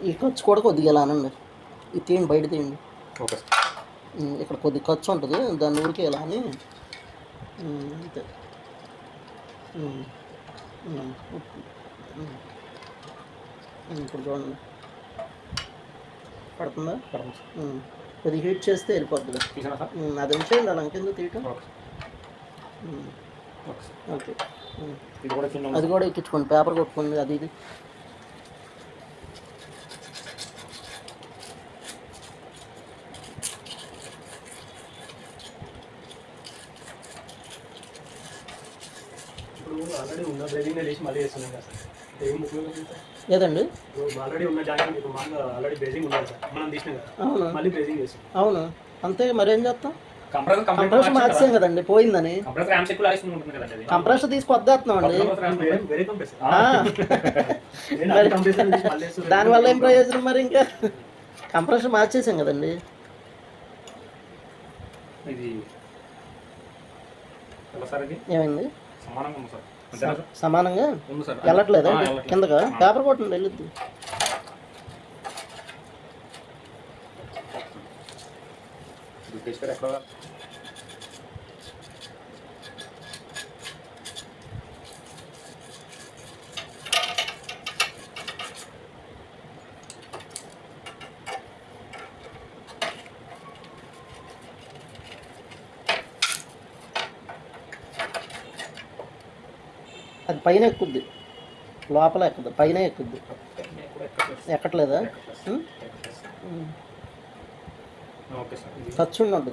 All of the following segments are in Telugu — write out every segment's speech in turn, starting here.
ఈ ఖర్చు కూడా కొద్దిగా ఇలా అనండి. ఇది తీయండి, బయట తీయండి. ఓకే. ఇక్కడ కొద్ది ఖర్చు ఉంటుంది, దాన్ని ఊరికే ఇలా అని అంతే. ఇప్పుడు చూడండి పడుతుందా? కొద్దిగా హీట్ చేస్తే వెళ్ళిపోతుంది. అది ఉంచేయండి అలా ఇంకెందుకు తీయటం. ఓకే, అది కూడా ఎక్కించుకోండి, పేపర్ కొట్టుకోండి అది ఇది. ఆల్రెడీ ఉన్న బ్రేజింగ్ చేసి మళ్ళీ చేస్తున్నాం కదా సార్. లేదండి, ఆల్రెడీ ఉన్న జాయింట్ మీకు ఆల్రెడీ బ్రేజింగ్ ఉండాలి సార్, మనం తీసినాం కదా. అవును, మళ్ళీ బ్రేజింగ్ చేస్తాం. అవును అంతే, మరేం చేస్తాం. కంప్రెసర్ మార్చాం కదండి, పోయిందని. కంప్రెసర్ తీసి కొద్దేస్తున్నాం అండి. దానివల్ల ఏం ప్రయోజనం మరి? ఇంకా కంప్రెసర్ మార్చేసాం కదండి. ఏమైంది? సమానంగా వెళ్ళట్లేదా? కిందగా పేపర్ కొట్టండి, వెళ్ళొద్దు. అది పైన ఎక్కుద్ది, లోపల ఎక్కుద్ది, పైన ఎక్కుద్ది. ఎక్కట్లేదా? ఖర్చు ఉంటుంది.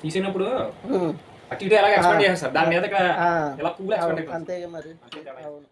తీసినప్పుడు అటు ఇటు ఎలా ఎక్స్పెండ్ చేస్తారు దాని మీద అంతే మరి. అవును.